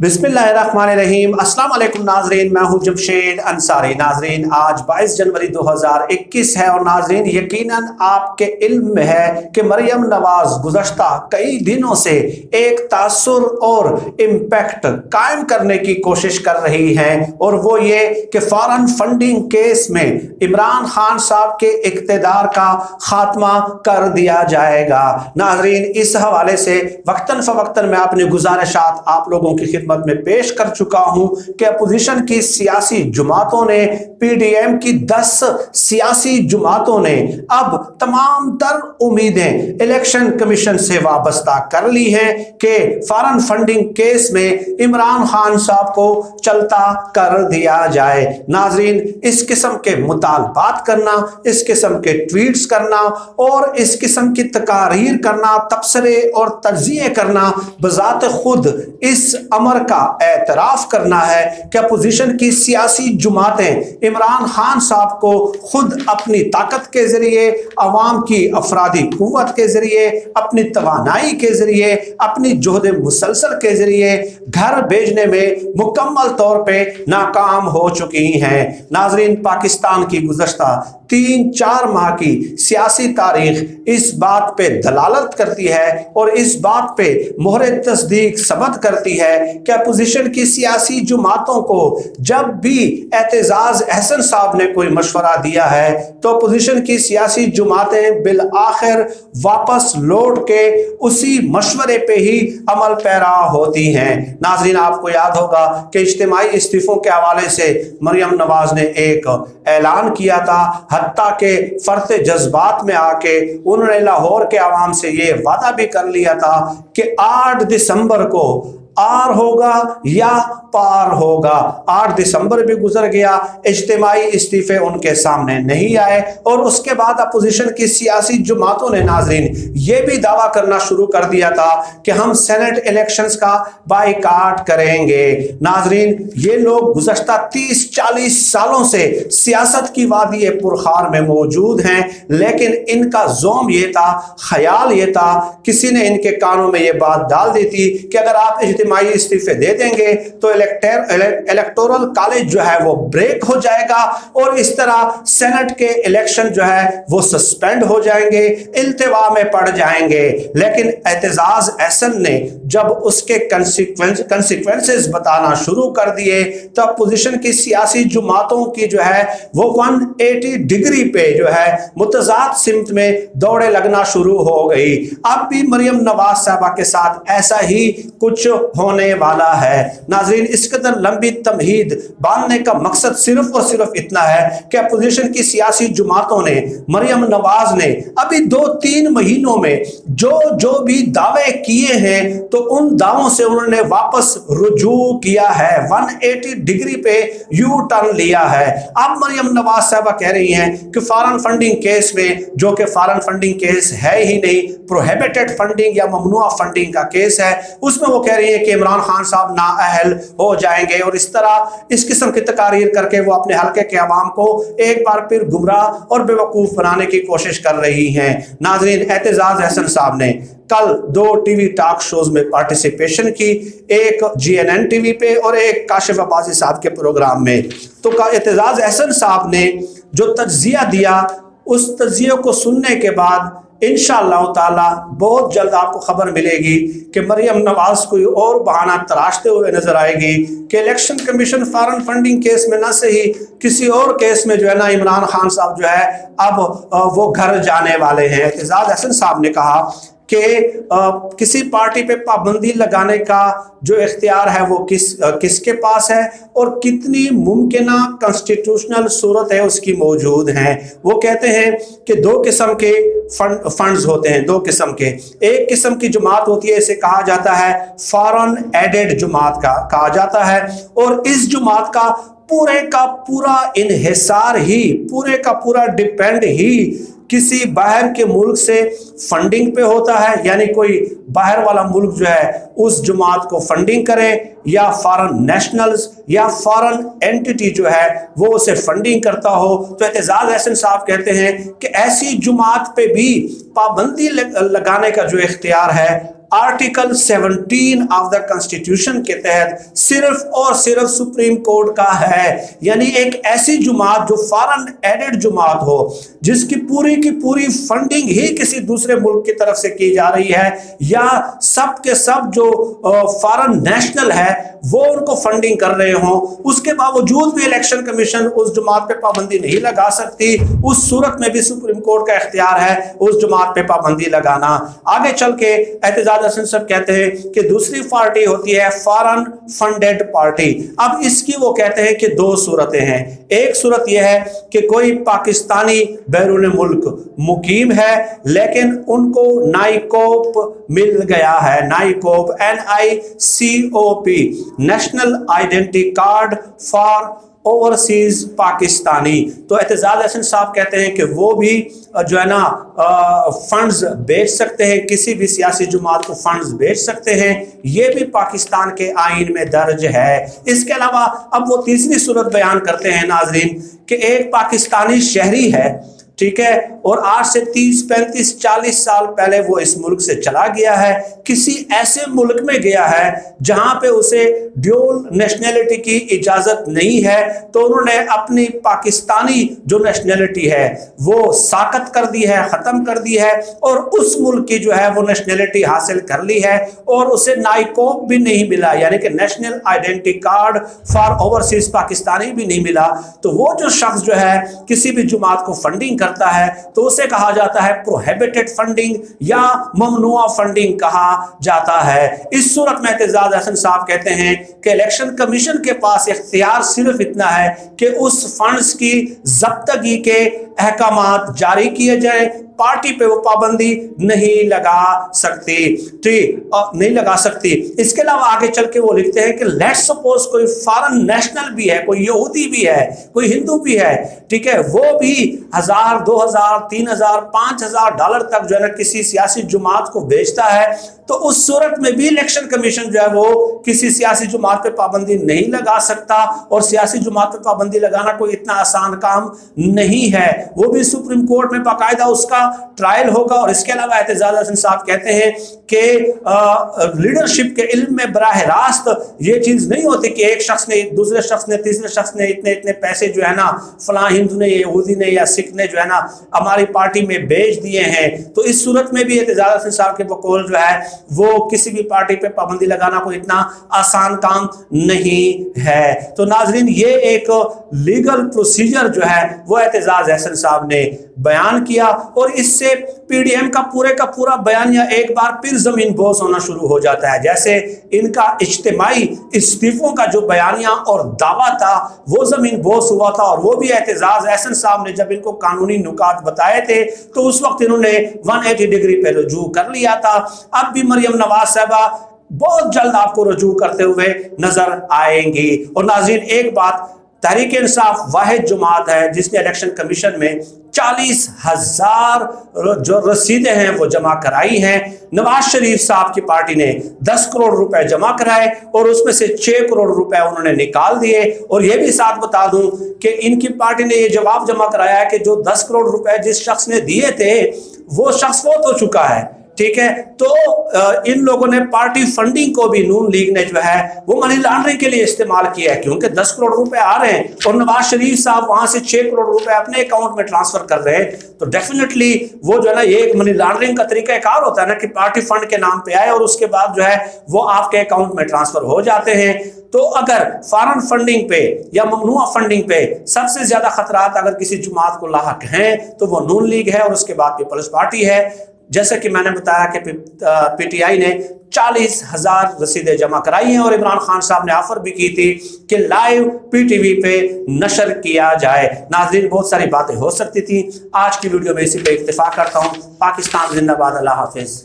बिस्मिल्लाहिर्रहमानिर्रहीम। अस्सलाम वालेकुम नाजरीन, मैं हूं जमशेद अंसारी। नाजरीन, आज 22 जनवरी 2021 है और नाजरीन यकीनन आपके इल्म में है कि मरियम नवाज गुज़श्ता कई दिनों से एक तासुर और इम्पैक्ट कायम करने की कोशिश कर रही हैं, और वो ये कि फॉरेन फंडिंग केस में इमरान खान साहब के इक़्तिदार का खात्मा कर दिया जाएगा। नाजरीन, इस हवाले से वक्तन फ़वक्तन मैं अपनी गुजारिशात आप लोगों की खिदमत में पेश कर चुका हूं कि अपोजिशन की सियासी जमातों ने, पीडीएम की 10 सियासी जमातों ने अब तमाम तर उम्मीदें इलेक्शन कमीशन से वाबस्ता कर ली हैं कि फॉरेन फंडिंग केस में इमरान खान साहब को चलता कर दिया जाए। नाजरीन, इस किस्म के मुतालबात करना, इस किस्म के ट्वीट्स करना और इस किस्म की तकारीर करना, तबसरे और तज्जिए करना बजात खुद इस अमर का एतराफ करना है कि अपोजिशन की सियासी जमातें इमरान खान साहब को खुद अपनी ताकत के जरिए, अवाम की अफरादी कुव्वत के जरिए, अपनी तवानाई के जरिए, अपनी जोहद मुसलसल के जरिए घर भेजने में मुकम्मल तौर पे नाकाम हो चुकी हैं। नाजरीन, पाकिस्तान की गुज़श्ता 3-4 माह की सियासी तारीख इस बात पे दलालत करती है और इस बात पे मोहरे तस्दीक सबत करती है कि अपोजिशन की सियासी जमातों को जब भी एतजाज अहसन साहब ने कोई मशवरा दिया है तो अपोजिशन की सियासी जमातें बिल आखिर वापस लौट के उसी मशवरे पे ही अमल पैरा होती हैं। नाजरीन, आपको याद होगा कि इज्तिमाई इस्तीफों के हवाले से मरियम नवाज ने एक ऐलान किया था, हत्ता के फर्ते जज्बात में आके उन्होंने लाहौर के आवाम से ये वादा भी कर लिया था कि 8 दिसंबर को आर होगा या पार होगा। 8 दिसंबर भी गुजर गया, इज्तिमाई इस्तीफे उनके सामने नहीं आए और उसके बाद अपोजिशन की सियासी जमातों ने नाजरीन ये भी दावा करना शुरू कर दिया था कि हम सेनेट इलेक्शंस का बाइकाट करेंगे। नाजरीन, ये लोग गुज़श्ता 30-40 सालों से सियासत की वादी पुरखार में मौजूद हैं, लेकिन इनका ज़ोम ये था, ख्याल ये था, किसी ने इनके कानों में ये बात डाल दी थी कि अगर आप इज्तिमाई इस्तीफे दे देंगे तो इलेक्टोरल कॉलेज जो है वो ब्रेक हो जाएगा और इस तरह सेनेट के इलेक्शन जो है वो सस्पेंड हो जाएंगे, इल्तिवा में पड़ जाएंगे। लेकिन एतजाज अहसन ने जब उसके कंसिक्वेंसेस बताना शुरू कर दिए तो अपोजिशन की सियासी जमातों की जो है वो 180 डिग्री पे जो है मुतजाद सिमत में दौड़े लगना शुरू हो गई। अब भी मरियम नवाज साहबा के साथ ऐसा ही कुछ होने वाला है। नाजरीन, इस कदर लंबी तमहीद बांधने का मकसद सिर्फ और सिर्फ इतना है कि अपोजिशन की सियासी जमातों ने, मरियम नवाज ने अभी 2-3 महीनों में जो भी दावे किए हैं तो उन दावों से उन्होंने वापस रुजू किया है, 180 डिग्री पे यू टर्न लिया है। अब मरियम नवाज साहबा कह रही हैं कि फॉरेन फंडिंग केस में, जो कि फॉरेन फंडिंग केस है ही नहीं, प्रोहिबिटेड फंडिंग या ममनुआ फंडिंग का केस है, उसमें वो कह रही है कि इमरान खान साहब नाअहल हो जाएंगे और इस तरह इस किस्म की तकारीर करके वो अपने हल्के के अवाम को एक बार फिर गुमराह और बेवकूफ बनाने की कोशिश कर रही हैं। नाजरीन, एतजाज अहसन साहब ने कल 2 टीवी टॉक शोज में पार्टिसिपेशन की, एक GNN टीवी पे और एक काशिफ अब्बासी साहब के प्रोग्राम में। तो एतजाज अहसन साहब ने जो तज्जिया दिया, उस तज्जिए को सुनने के बाद इंशाअल्लाह ताला बहुत जल्द आपको खबर मिलेगी कि मरियम नवाज कोई और बहाना तराशते हुए नजर आएगी कि election commission foreign funding case में ना सही किसी और केस में जो है ना इमरान खान साहब जो है अब वो घर जाने वाले हैं। एतजाज अहसन साहब ने कहा कि किसी पार्टी पे पाबंदी लगाने का जो इख्तियार है वो किसके पास है और कितनी मुमकिना कॉन्स्टिट्यूशनल सूरत है उसकी मौजूद है। वो कहते हैं कि 2 किस्म के फंड्स होते हैं, 2 किस्म के। एक किस्म की जमात होती है, इसे कहा जाता है फॉरेन एडेड जमात का कहा जाता है, और इस जमात का पूरा इन्हिसार ही, पूरे का पूरा डिपेंड ही किसी बाहर के मुल्क से फंडिंग पे होता है, यानी कोई बाहर वाला मुल्क जो है उस जमात को फंडिंग करे या फॉरेन नेशनल्स या फॉरेन एंटिटी जो है वो उसे फंडिंग करता हो। तो एतजाज अहसन साहब कहते हैं कि ऐसी जमात पे भी पाबंदी लगाने का जो इख्तियार है आर्टिकल 17 ऑफ द कॉन्स्टिट्यूशन के तहत सिर्फ और सिर्फ सुप्रीम कोर्ट का है। यानी एक ऐसी जुमात जो फॉरेन एडेड जुमात हो, जिसकी पूरी की पूरी फंडिंग ही किसी दूसरे मुल्क की तरफ से की जा रही है, या सब के सब जो फॉरेन नेशनल है वो उनको फंडिंग कर रहे हो, उसके बावजूद भी इलेक्शन कमीशन उस जमात पे पाबंदी नहीं लगा सकती। उस सूरत में भी सुप्रीम कोर्ट का इख्तियार है उस जमात पे पाबंदी लगाना। आगे चल के एहतजाज हसन साहब कहते हैं कि दूसरी पार्टी होती है फॉरेन फंडेड पार्टी। अब इसकी वो कहते हैं कि दो सूरतें हैं। एक सूरत यह है कि कोई पाकिस्तानी बैरून मुल्क मुकीम है, लेकिन उनको नाइकोप मिल गया है, नाइकोप NICOP, national identity card for overseas Pakistani. तो एहतजाज हसन साहब कहते हैं कि वो भी जो है ना फंड्स बेच सकते हैं, किसी भी सियासी जुमात को फंड्स बेच सकते हैं, ये भी पाकिस्तान के आइन में दर्ज है। इसके अलावा अब वो तीसरी सूरत बयान करते हैं नाजरीन कि एक पाकिस्तानी शहरी है, ठीक है, और आज से 30, 35, 40 साल पहले वो इस मुल्क से चला गया है, किसी ऐसे मुल्क में गया है जहां पे उसे ड्यूल नेशनैलिटी की इजाजत नहीं है, तो उन्होंने अपनी पाकिस्तानी जो नेशनैलिटी है वो साकत कर दी है, खत्म कर दी है, और उस मुल्क की जो है वो नेशनैलिटी हासिल कर ली है, और उसे नाइकोप भी नहीं मिला, यानी कि national identity card for overseas Pakistani भी नहीं मिला। तो वो जो शख्स जो है किसी भी जुमात को फंडिंग करता है तो उसे कहा जाता है प्रोहिबिटेड फंडिंग या ममनुआ फंडिंग कहा जाता है। इस सूरत में एहतजाज हसन साहब कहते हैं कि इलेक्शन कमीशन के पास इख्तियार सिर्फ इतना है कि उस फंड्स की जब्तगी के अहकामात जारी किए जाए, पार्टी पे वो पाबंदी नहीं लगा सकती, ठीक, नहीं लगा सकती। इसके अलावा आगे चल के वो लिखते हैं कि लेट्स सपोज कोई फॉरेन नेशनल भी है, कोई यहूदी भी है, कोई हिंदू भी है, ठीक है, वो भी 1000, 2000, 3000, 5000 डॉलर तक जो है ना किसी सियासी जुमात को बेचता है, तो उस सूरत में भी इलेक्शन कमीशन जो है वो किसी सियासी जुमात पे पाबंदी नहीं लगा सकता, और सियासी जुमात पे पाबंदी लगाना कोई इतना आसान काम नहीं है। वो भी सुप्रीम कोर्ट में बाकायदा उसका ट्रायल होगा। और इसके अलावा एहतजाज हसन साहब कहते हैं कि लीडरशिप के इल्म में बराह रास्त ये चीज नहीं होती कि एक शख्स ने, दूसरे शख्स ने, तीसरे शख्स ने इतने इतने पैसे जो है ना फलां हिंदू ने, यहूदी ने या सिख ने जो है ना हमारी पार्टी में बेच दिए हैं। तो इस सूरत में भी एहतजाज हसन साहब के बकौल जो है वो किसी भी पार्टी पे पाबंदी लगाना कोई इतना आसान काम नहीं है। तो नाजरीन, ये एक लीगल प्रोसीजर जो है वो एहतजाज हसन साहब ने बयान किया, और इससे PDM का पूरा बयानिया एक बार फिर जमीन बोस होना शुरू हो जाता है। जैसे इनका इज्तिमाई इस्तीफों का जो बयानिया और दावा था वो जमीन बोस हुआ था, और वो भी एहतजाज हसन साहब ने जब इनको कानूनी नुकात बताए थे तो उस वक्त इन्होंने 180 डिग्री पे रुजू कर लिया था। अब भी मरियम नवाज साहबा बहुत जल्द आपको रुजू करते हुए नजर आएंगी। और नाज़रीन, एक बात, तहरीक इंसाफ वाहिद जमात है जिसने इलेक्शन कमीशन में 40,000 जो रसीदें हैं वो जमा कराई हैं। नवाज शरीफ साहब की पार्टी ने 10 करोड़ रुपए जमा कराए और उसमें से 6 करोड़ रुपए उन्होंने निकाल दिए। और ये भी साथ बता दूं कि इनकी पार्टी ने ये जवाब जमा कराया है कि जो 10 करोड़ रुपए जिस शख्स ने दिए थे वो शख्स फौत हो चुका है, ठीक है। तो इन लोगों ने पार्टी फंडिंग को भी नून लीग ने जो है वो मनी लॉन्ड्रिंग के लिए इस्तेमाल किया है, क्योंकि 10 करोड़ रुपए आ रहे हैं और नवाज शरीफ साहब वहां से 6 करोड़ रुपए अपने अकाउंट में ट्रांसफर कर रहे हैं। तो डेफिनेटली वो जो है ना, ये एक मनी लॉन्ड्रिंग का तरीका कार होता है ना कि पार्टी फंड के नाम पे आए और उसके बाद जो है वो आपके अकाउंट में ट्रांसफर हो जाते हैं। तो अगर फॉरेन फंडिंग पे या ममनुआ फंडिंग पे सबसे ज्यादा खतरात अगर किसी जमात को लाहक हैं तो वो नून लीग है और उसके बाद पीपल्स पार्टी है। जैसे कि मैंने बताया कि PTI ने 40,000 रसीदें जमा कराई हैं और इमरान खान साहब ने ऑफर भी की थी कि लाइव PTV पे नशर किया जाए। नाज़रीन, बहुत सारी बातें हो सकती थी। आज की वीडियो में इसी पे इत्तेफाक करता हूँ। पाकिस्तान जिंदाबाद, अल्लाह हाफिज।